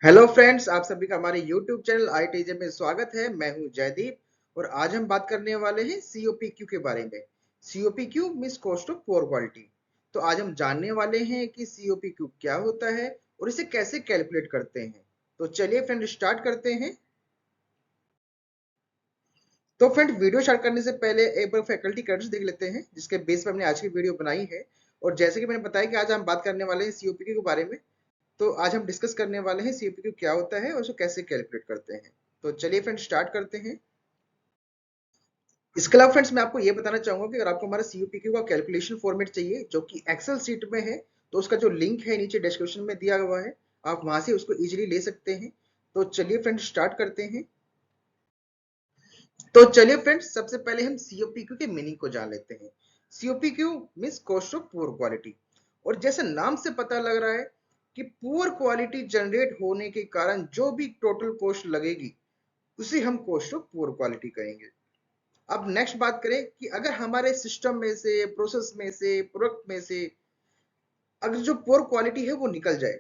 Hello friends, आप सभी का हमारे YouTube चैनल ITJ में स्वागत है। मैं हूं जयदीप और आज हम बात करने वाले हैं COPQ के बारे में। COPQ means cost of poor quality. तो आज हम जानने वाले हैं कि COPQ क्या होता है और इसे कैसे कैलकुलेट करते हैं। तो चलिए फ्रेंड स्टार्ट करते हैं। तो फ्रेंड वीडियो स्टार्ट करने से पहले एक बार फैकल्टी क्रेडिट्स देख लेते हैं जिसके बेस पर हमने आज की वीडियो बनाई है। और जैसे कि मैंने बताया कि आज हम बात करने वाले हैं COPQ के बारे में, तो आज हम डिस्कस करने वाले हैं सीओपीक्यू क्या होता है और उसको कैसे कैलकुलेट करते हैं। तो चलिए फ्रेंड्स स्टार्ट करते हैं। इसके अलावा फ्रेंड्स मैं आपको ये बताना चाहूंगा कि अगर आपको हमारा सीओपीक्यू का कैलकुलेशन फॉर्मेट चाहिए जो कि एक्सेल सीट में है, तो उसका जो लिंक है नीचे डिस्क्रिप्शन में दिया हुआ है, आप वहां से उसको इजीली ले सकते हैं। तो चलिए फ्रेंड्स स्टार्ट करते हैं। तो चलिए फ्रेंड्स सबसे पहले हम सीओपीक्यू के मीनिंग को जान लेते हैं। COPQ means cost of poor quality. और जैसे नाम से पता लग रहा है कि पुअर क्वालिटी जनरेट होने के कारण जो भी टोटल कॉस्ट लगेगी उसे हम कॉस्ट ऑफ पुअर क्वालिटी कहेंगे। अब नेक्स्ट बात करें कि अगर हमारे सिस्टम में से, प्रोसेस में से, प्रोडक्ट में से अगर जो पुअर क्वालिटी है वो निकल जाए,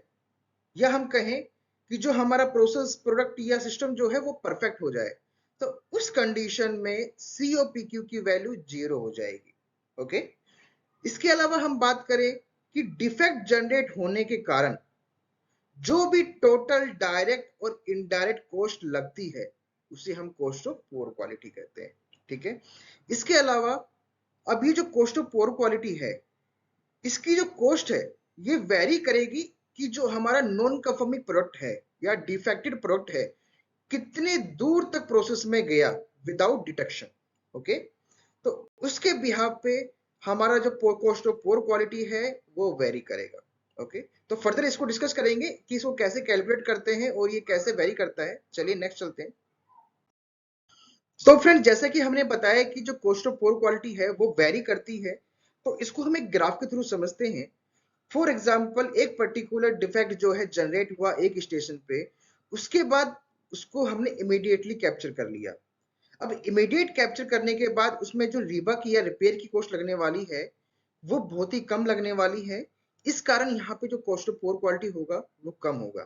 या हम कहें कि जो हमारा प्रोसेस, प्रोडक्ट या सिस्टम जो है वो परफेक्ट हो जाए, तो उस कंडीशन में सीओपीक्यू की वैल्यू 0 हो जाएगी। ओके। इसके अलावा हम बात करें कि डिफेक्ट जनरेट होने के कारण जो भी टोटल डायरेक्ट और इनडायरेक्ट कॉस्ट लगती है उसे हम कॉस्ट ऑफ पुअर क्वालिटी कहते हैं। ठीक है। इसके अलावा अब ये जो कॉस्ट ऑफ पुअर क्वालिटी है, इसकी जो कॉस्ट है ये वेरी करेगी कि जो हमारा नॉन कंफर्मिंग प्रोडक्ट है या डिफेक्टेड प्रोडक्ट है कितने दूर तक प्रोसेस में गया विदाउट डिटेक्शन। ओके। तो उसके बिहाफ पे हमारा जो कॉस्ट ऑफ पुअर क्वालिटी है वो वेरी करेगा। ओके। तो फर्दर इसको डिस्कस करेंगे कि इसको कैसे कैलकुलेट करते हैं और ये कैसे वेरी करता है। चलिए नेक्स्ट चलते हैं। तो फ्रेंड जैसा कि हमने बताया कि जो कॉस्ट ऑफ पुअर क्वालिटी है वो वेरी करती है, तो इसको हम एक ग्राफ के थ्रू समझते हैं। फॉर एग्जाम्पल एक पर्टिकुलर डिफेक्ट जो है जनरेट हुआ एक स्टेशन पे, उसके बाद उसको हमने इमीडिएटली कैप्चर कर लिया। अब इमीडिएट कैप्चर करने के बाद उसमें जो रीबक या रिपेयर की कॉस्ट लगने वाली है वो बहुत ही कम लगने वाली है। इस कारण यहाँ पे जो कॉस्ट ऑफ पुअर क्वालिटी होगा वो कम होगा।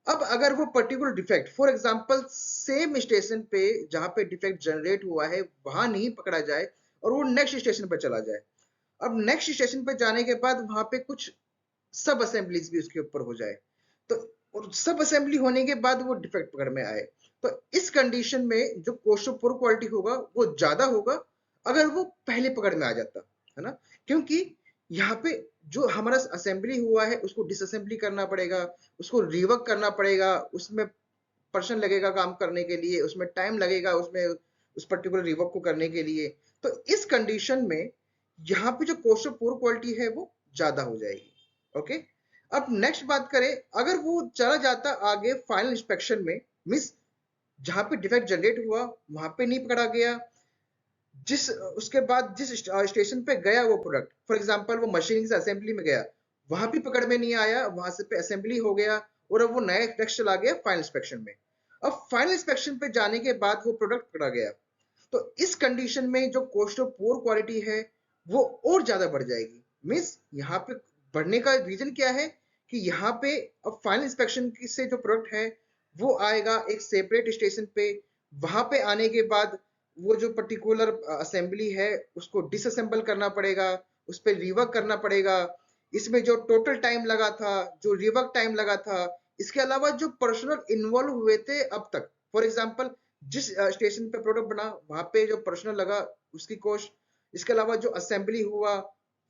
अब अगर वो particular defect for example same station पे जहां पे डिफेक्ट जनरेट हुआ है वहां नहीं पकड़ा जाए और वो नेक्स्ट स्टेशन पे चला जाए, अब नेक्स्ट स्टेशन पे जाने के बाद वहां पे कुछ सब असेंबलीज भी उसके ऊपर हो जाए, तो और सब असेंबली होने के बाद वो डिफेक्ट पकड़ में आए, तो इस कंडीशन में जो कॉस्ट ऑफ पुअर क्वालिटी होगा वो ज्यादा होगा अगर वो पहले पकड़ में आ जाता है ना। क्योंकि यहाँ पे जो हमारा असेंबली हुआ है उसको डिसअसेंबली करना पड़ेगा, उसको रिवर्क करना पड़ेगा, उसमें पर्सन लगेगा काम करने के लिए, उसमें टाइम लगेगा, उसमें उस पर्टिकुलर रिवर्क को करने के लिए। तो इस कंडीशन में यहाँ पे जो कॉस्ट ऑफ पुअर क्वालिटी है वो ज्यादा हो जाएगी। ओके। अब नेक्स्ट बात करें, अगर वो चला जाता आगे फाइनल इंस्पेक्शन में, मिस जहां पे डिफेक्ट जनरेट हुआ वहां पे नहीं पकड़ा गया, जिस उसके बाद जिस स्टेशन पे गया वो प्रोडक्ट, फॉर एग्जांपल वो मशीनिंग से असेंबली में गया, वहां भी पकड़ में नहीं आया, वहां से पे असेंबली हो गया और अब वो नया नेक्स्ट चला गया फाइनल इंस्पेक्शन में। अब फाइनल इंस्पेक्शन पे जाने के बाद वो प्रोडक्ट पकड़ा गया, तो इस कंडीशन में जो कॉस्ट ऑफ पुअर क्वालिटी है वो और ज्यादा बढ़ जाएगी। मीन्स यहाँ पे बढ़ने का रीजन क्या है कि यहाँ पे अब फाइनल इंस्पेक्शन से जो प्रोडक्ट है वो आएगा एक सेपरेट स्टेशन पे, वहां पे आने के बाद वो जो पर्टिकुलर असेंबली है उसको डिसअसेंबल करना पड़ेगा, उस पर रिवर्क करना पड़ेगा। इसमें जो टोटल टाइम लगा था, जो रिवर्क टाइम लगा था, इसके अलावा जो पर्सनल इन्वॉल्व हुए थे अब तक, फॉर एग्जांपल जिस स्टेशन पे प्रोडक्ट बना वहां पे जो पर्सनल लगा उसकी कॉस्ट, इसके अलावा जो असेंबली हुआ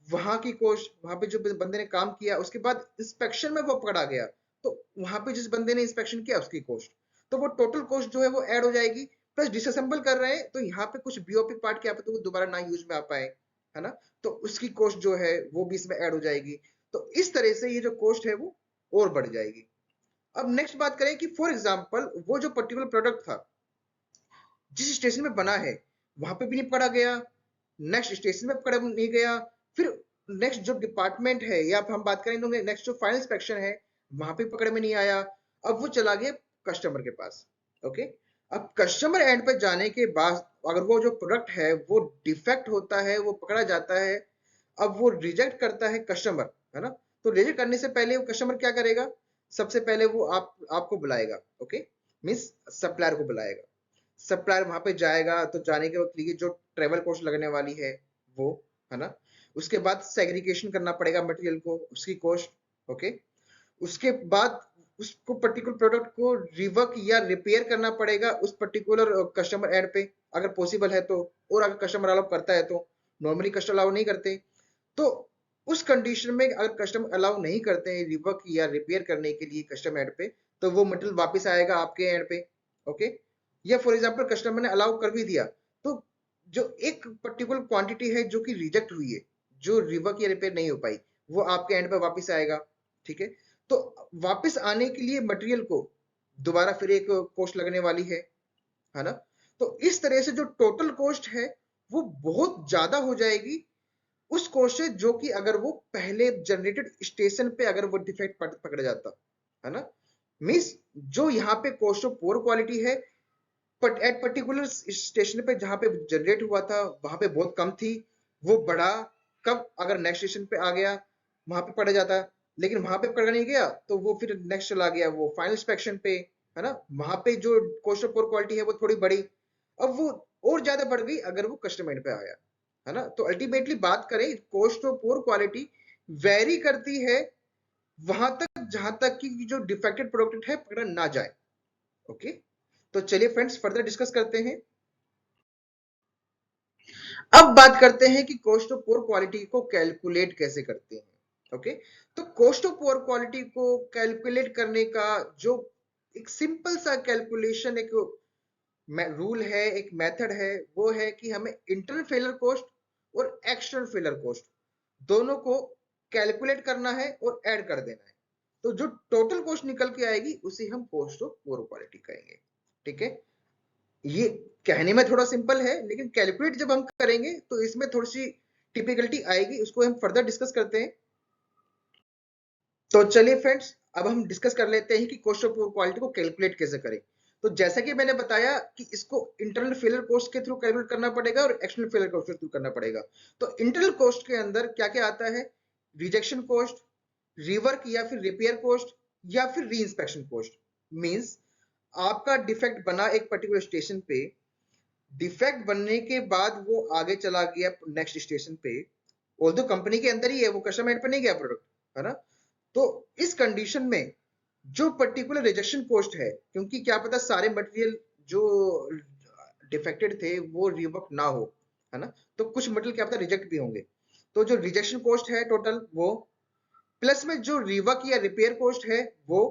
वहां की कॉस्ट, वहां पे जो बंदे ने काम किया, उसके बाद इंस्पेक्शन में वो पकड़ा गया तो वहां पे जिस बंदे ने इंस्पेक्शन किया उसकी कॉस्ट, तो वो टोटल कॉस्ट जो है वो ऐड हो जाएगी। प्लस डिसअसेंबल कर रहे हैं तो यहाँ पे कुछ बीओपी पार्ट क्या पता वो दोबारा ना यूज में आ पाए, है ना, तो उसकी कॉस्ट जो है वो भी इसमें ऐड हो जाएगी। तो इस तरह से ये जो कॉस्ट है वो और बढ़ जाएगी। अब नेक्स्ट बात करें कि फॉर एग्जांपल वो जो पर्टिकुलर प्रोडक्ट था जिस स्टेशन में बना है वहां पे भी नहीं पकड़ा गया, नेक्स्ट स्टेशन में पकड़ा नहीं गया, फिर नेक्स्ट जो डिपार्टमेंट है या हम बात करें तो नेक्स्ट जो फाइनल इंस्पेक्शन है वहां पे पकड़ में नहीं आया, अब वो चला गया कस्टमर के पास। ओके। अब कस्टमर एंड पे जाने के बाद अगर वो जो प्रोडक्ट है वो डिफेक्ट होता है, वो पकड़ा जाता है, अब वो रिजेक्ट करता है कस्टमर, है ना, तो रिजेक्ट करने से पहले वो कस्टमर क्या करेगा, सबसे पहले वो आपको बुलाएगा, ओके, मीन्स सप्लायर को बुलाएगा। सप्लायर वहां पे जाएगा, तो जाने के वक्त ये जो ट्रेवल कॉस्ट लगने वाली है वो, है ना। उसके बाद सेग्रीगेशन करना पड़ेगा मटेरियल को, उसकी कॉस्ट, ओके। उसके बाद उसको पर्टिकुलर प्रोडक्ट को रिवर्क या रिपेयर करना पड़ेगा उस पर्टिकुलर कस्टमर एड पे, अगर पॉसिबल है तो, और अगर कस्टमर अलाउ करता है तो। नॉर्मली कस्टमर अलाउ नहीं करते, तो उस कंडीशन में अगर कस्टमर अलाउ नहीं करते हैं रिवर्क या रिपेयर करने के लिए कस्टमर एड पे, तो वो मटेरियल वापस आएगा आपके एंड पे, ओके। या फॉर एग्जांपल कस्टमर ने अलाउ कर भी दिया, तो जो एक पर्टिकुलर क्वांटिटी है जो कि रिजेक्ट हुई है, जो रिवर्क या रिपेयर नहीं हो पाई, वो आपके एंड पे वापस आएगा, ठीक है। तो वापस आने के लिए मटेरियल को दोबारा फिर एक कॉस्ट लगने वाली है ना। तो इस तरह से जो टोटल कॉस्ट है वो बहुत ज्यादा हो जाएगी उस कॉस्ट से, जो कि अगर वो पहले जनरेटेड स्टेशन पे अगर वो डिफेक्ट पकड़ा जाता, है ना। मीन्स जो यहाँ पे कॉस्ट ऑफ पुअर क्वालिटी है, बट एट पर्टिकुलर स्टेशन पे जहां पे जनरेट हुआ था वहां पे बहुत कम थी, वो बढ़ा कब, अगर नेक्स्ट स्टेशन पे आ गया वहां पे पड़ जाता, लेकिन वहां पे पड़ नहीं गया तो वो फिर नेक्स्ट चला गया वो फाइनल इंस्पेक्शन पे, है ना। वहां पे जो कॉस्ट ऑफ पुअर क्वालिटी है वो थोड़ी बढ़ी, अब वो और ज्यादा बढ़ गई अगर वो कस्टमर पे आया, है ना। तो अल्टीमेटली बात करें, cost of poor quality very करती है वहां तक जहां तक कि जो डिफेक्टेड प्रोडक्ट है पकड़ा ना जाए, ओके। तो चलिए फ्रेंड्स फर्दर डिस्कस करते हैं। अब बात करते हैं कि कॉस्ट ऑफ पुअर क्वालिटी को कैलकुलेट कैसे करते हैं, ओके। तो कॉस्ट ऑफ पुअर क्वालिटी को कैलकुलेट करने का जो एक सिंपल सा कैलकुलेशन, एक रूल है, एक मेथड है, वो है कि हमें इंटरनल फेलियर कॉस्ट और एक्सटर्नल फेलियर कॉस्ट दोनों को कैलकुलेट करना है और ऐड कर देना है। तो जो टोटल कॉस्ट निकल के आएगी उसे हम कॉस्ट ऑफ पुअर क्वालिटी कहेंगे, ठीक है। ये कहने में थोड़ा सिंपल है, लेकिन कैलकुलेट जब हम करेंगे तो इसमें थोड़ी सी टिपिकलिटी आएगी, उसको हम फर्दर डिस्कस करते हैं। तो चलिए फ्रेंड्स अब हम डिस्कस कर लेते हैं कि कॉस्ट ऑफ क्वालिटी को कैलकुलेट कैसे करें। तो जैसा कि मैंने बताया कि इसको इंटरनल फेलियर कॉस्ट के थ्रू कैलकुलेट करना पड़ेगा और एक्सटर्नल फेलियर कॉस्ट के थ्रू करना पड़ेगा। तो इंटरनल कॉस्ट के अंदर क्या क्या आता है, रिजेक्शन कॉस्ट, रिवर्क या फिर रिपेयर कॉस्ट, या फिर री इंस्पेक्शन कॉस्ट। मीन्स आपका डिफेक्ट बना एक पर्टिकुलर स्टेशन पे, डिफेक्ट बनने के बाद वो आगे चला गया नेक्स्ट स्टेशन पे, ऑल्दो कंपनी के अंदर ही है, वो कस्टमर पे नहीं गया प्रोडक्ट, है ना। तो इस कंडीशन में जो पर्टिकुलर रिजेक्शन कॉस्ट है, क्योंकि क्या पता सारे मटेरियल जो डिफेक्टेड थे वो रिवर्क ना हो, है ना, तो कुछ मटेरियल क्या पता रिजेक्ट भी होंगे। तो जो रिजेक्शन कॉस्ट है टोटल वो, प्लस में जो रिवर्क या रिपेयर कॉस्ट है वो,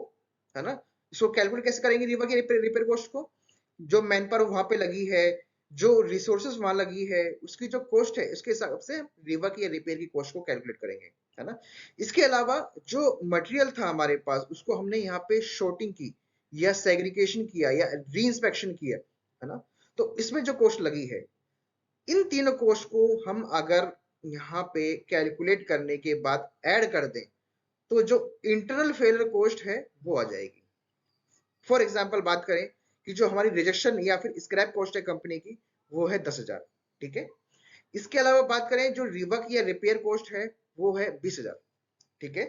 है ना। इसको कैलकुलेट कैसे करेंगे रिवर्क या रिपेयर कॉस्ट को, जो मैन पावर वहां पे लगी है, जो रिसोर्सेज वहां लगी है, उसकी जो कॉस्ट है उसके हिसाब से रिवर्क या रिपेयर की कॉस्ट को कैलकुलेट करेंगे, है ना। इसके अलावा जो मटेरियल था हमारे पास उसको हमने यहाँ पे शॉर्टिंग की या सेग्रीगेशन किया या री इंस्पेक्शन किया, है ना। तो इसमें जो कॉस्ट लगी है, इन तीनों कॉस्ट को हम अगर यहाँ पे कैलकुलेट करने के बाद ऐड कर दें तो जो इंटरनल फेलियर कॉस्ट है वो आ जाएगी। फॉर एग्जाम्पल बात करें कि जो हमारी रिजेक्शन या फिर स्क्रैप कॉस्ट है कंपनी की, वो है 10,000, ठीक है। इसके अलावा बात करें जो रिवर्क या रिपेयर कॉस्ट है वो है 20,000, ठीक है।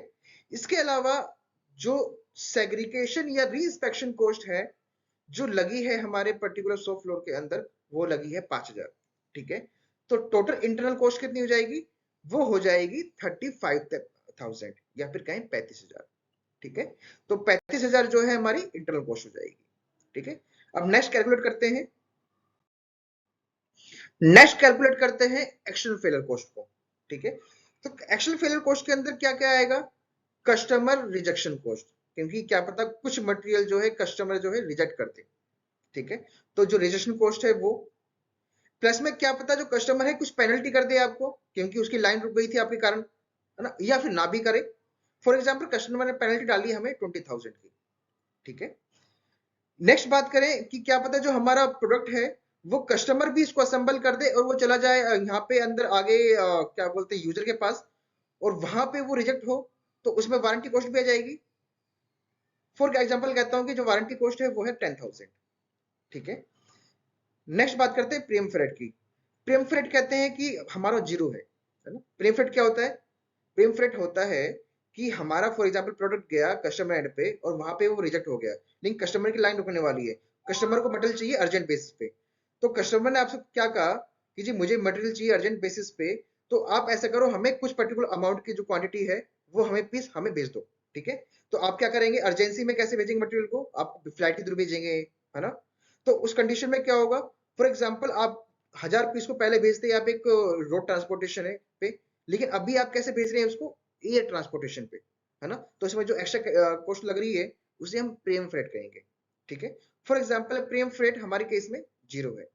इसके अलावा जो सेग्रीगेशन या री इंस्पेक्शन कॉस्ट है जो लगी है हमारे पर्टिकुलर शॉप फ्लोर के अंदर, वो लगी है 5,000, ठीक है। तो टोटल इंटरनल कॉस्ट कितनी हो जाएगी, वो हो जाएगी 35,000 या फिर कहें 35,000, ठीक है। तो 35,000 जो है हमारी इंटरनल कॉस्ट हो जाएगी, ठीक है। अब नेक्स्ट कैलकुलेट करते हैं, नेक्स्ट कैलकुलेट करते हैं एक्सटर्नल फेलियर कॉस्ट को, ठीक है। तो एक्सटर्नल फेलियर कॉस्ट के अंदर क्या क्या आएगा, कस्टमर रिजेक्शन कॉस्ट, क्योंकि क्या पता कुछ मटेरियल जो है कस्टमर जो है रिजेक्ट करते, ठीक है। तो जो रिजेक्शन कॉस्ट है वो, प्लस में क्या पता जो कस्टमर है कुछ पेनल्टी कर दे आपको क्योंकि उसकी लाइन रुक गई थी आपके कारण, है ना, या फिर ना भी करे। फॉर एग्जाम्पल कस्टमर ने पेनल्टी डाली हमें 20,000 की, ठीक है। नेक्स्ट बात करें कि क्या पता जो हमारा प्रोडक्ट है वो कस्टमर भी इसको असेंबल कर दे और वो चला जाए यहाँ पे अंदर आगे क्या बोलते हैं यूजर के पास, और वहां पे वो रिजेक्ट हो, तो उसमें वारंटी कॉस्ट भी आ जाएगी। फॉर एग्जाम्पल कहता हूँ कि जो वारंटी कॉस्ट है वो है 10,000, ठीक है। नेक्स्ट बात करते हैं प्रीमियम फ्रेट की। प्रीमियम फ्रेट कहते हैं कि हमारा जीरो है ना। प्रीमियम फ्रेट क्या होता है, प्रीमियम फ्रेट होता है कि हमारा फॉर एग्जाम्पल प्रोडक्ट गया कस्टमर एंड पे और वहां पे वो रिजेक्ट हो गया, लेकिन कस्टमर की लाइन रुकने वाली है, कस्टमर को मटेरियल चाहिए अर्जेंट बेसिस पे, तो कस्टमर ने आपसे क्या कहा कि जी मुझे मटेरियल चाहिए अर्जेंट बेसिस पे, तो आप ऐसा करो हमें कुछ पर्टिकुलर अमाउंट की जो क्वांटिटी है वो हमें पीस हमें भेज दो, ठीक है। तो आप क्या करेंगे, अर्जेंसी में कैसे भेजेंगे मटेरियल को, आप फ्लाइट के थ्रू भेजेंगे, है ना। तो उस कंडीशन में क्या होगा, फॉर एग्जाम्पल आप 1000 पीस को पहले भेजते हैं आप एक रोड ट्रांसपोर्टेशन है पे, लेकिन अभी आप कैसे भेज रहे हैं उसको, एयर ट्रांसपोर्टेशन पे, है ना। तो इसमें जो एक्स्ट्रा कॉस्ट लग रही है उसे हम प्रीमियम फ्रेट कहेंगे, ठीक है। फॉर एग्जाम्पल प्रीमियम फ्रेट हमारे केस में 0 है,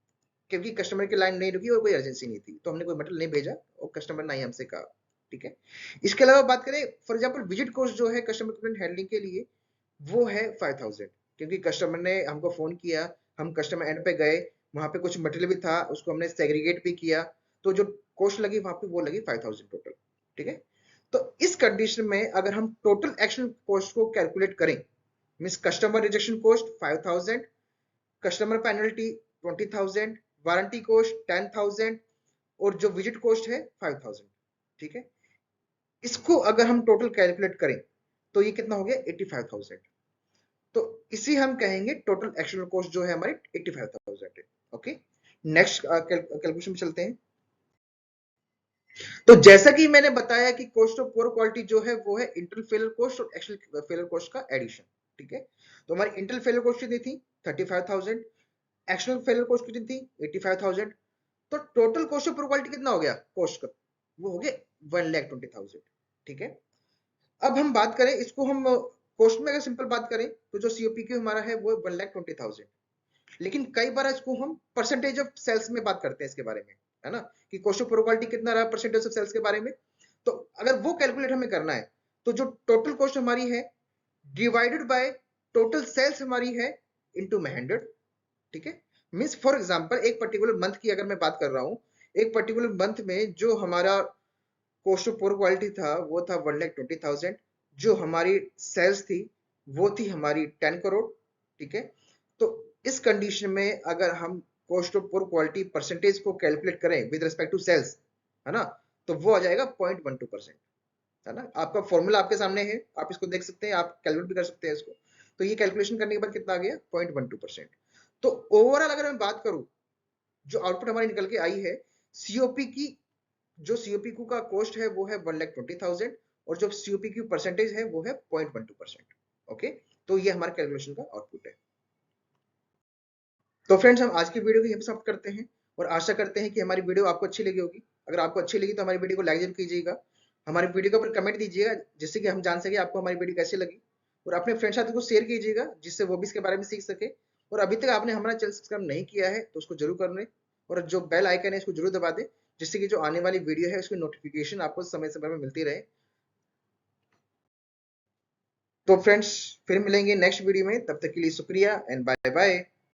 क्योंकि कस्टमर की लाइन नहीं रुकी और कोई अर्जेंसी नहीं थी, तो हमने कोई मटेरियल नहीं भेजा और कस्टमर ने ही हमसे कहा, ठीक है। इसके अलावा बात करें फॉर एग्जाम्पल विजिट कॉस्ट जो है कस्टमर कंप्लेंट हैंडलिंग के लिए, वो है 5000, क्योंकि कस्टमर ने हमको फोन किया, हम कस्टमर एंड पे गए, वहां पे कुछ मटेरियल भी था उसको हमने सेग्रीगेट भी किया, तो जो कॉस्ट लगी वहां पे वो लगी 5000 टोटल, ठीक है। तो इस कंडीशन में अगर हम टोटल एक्शन कॉस्ट को कैलकुलेट करें, means customer rejection cost 5000, customer penalty 20000, warranty cost 10000 और जो विजिट कॉस्ट है 5000, ठीक है। इसको अगर हम टोटल कैलकुलेट करें तो ये कितना हो गया 85000, तो इसी हम कहेंगे टोटल एक्शनल कॉस्ट जो है हमारी 85000 है, ओके। नेक्स्ट कैलकुलेशन में चलते हैं। तो जैसा कि मैंने बताया कि कॉस्ट ऑफ पुअर क्वालिटी जो है वो है इंटरनल फेलियर कॉस्ट और एक्सटर्नल फेलियर कॉस्ट का एडिशन, ठीक है। तो हमारी इंटरनल फेलियर कॉस्ट कितनी थी 35000, एक्सटर्नल फेलियर कॉस्ट कितनी थी 85000, तो total cost of poor quality कितना हो गया कॉस्ट का, वो हो गया 1,20,000, ठीक है। अब हम बात करें इसको, हम कॉस्ट में अगर सिंपल बात करें तो जो COPQ हमारा है वो 1,20,000, लेकिन कई बार इसको हम परसेंटेज ऑफ सेल्स में बात करते हैं इसके बारे में, है ना, कि कॉस्ट ऑफ क्वालिटी कितना रहा परसेंटेज ऑफ सेल्स के बारे में। तो अगर वो कैलकुलेट हमें करना है तो जो टोटल कॉस्ट हमारी है डिवाइडेड बाय टोटल सेल्स हमारी है इनटू में 100, ठीक है। मींस फॉर एग्जांपल एक पर्टिकुलर मंथ की अगर मैं बात कर रहा हूं, एक पर्टिकुलर मंथ में जो हमारा कॉस्ट ऑफ पुअर क्वालिटी था वो था 1,20,000, जो हमारी सेल्स थी वो थी हमारी 10 करोड़, ठीक है। तो इस कंडीशन में अगर हम cost of poor quality percentage को कैलकुलेट करें विद रिस्पेक्ट टू सेल्स, है ना, तो वो आ जाएगा 0.12%, है ना। आपका फॉर्मूला आपके सामने है, आप इसको देख सकते हैं, आप कैलकुलेट भी कर सकते हैं इसको। तो ये कैलकुलेशन करने के बाद कितना आ गया 0.12%। तो ओवरऑल अगर मैं बात करूं, जो आउटपुट हमारी निकल के आई है, सीओपी की जो सीओपीक्यू का कॉस्ट है वो है 1,20,000 और जो सीओपीक्यू परसेंटेज है वो है 0.12%, ओके। तो ये हमारे कैलकुलेशन का आउटपुट है। तो फ्रेंड्स हम आज की वीडियो को यहीं समाप्त करते हैं और आशा करते हैं कि हमारी वीडियो आपको अच्छी लगी होगी। अगर आपको अच्छी लगी तो हमारी वीडियो को लाइक जरूर कीजिएगा, हमारी वीडियो के ऊपर कमेंट दीजिएगा जिससे कि हम जान सके आपको हमारी वीडियो कैसी लगी, और अपने फ्रेंड साथी को शेयर कीजिएगा जिससे वो भी इसके बारे में सीख सके। और अभी तक आपने हमारा चैनल सब्सक्राइब नहीं किया है तो उसको जरूर कर लें, और जो बेल आइकन है इसको जरूर दबा दें जिससे कि जो आने वाली वीडियो है उसकी नोटिफिकेशन आपको समय समय में मिलती रहे। तो फ्रेंड्स फिर मिलेंगे नेक्स्ट वीडियो में, तब तक के लिए शुक्रिया एंड बाय बाय।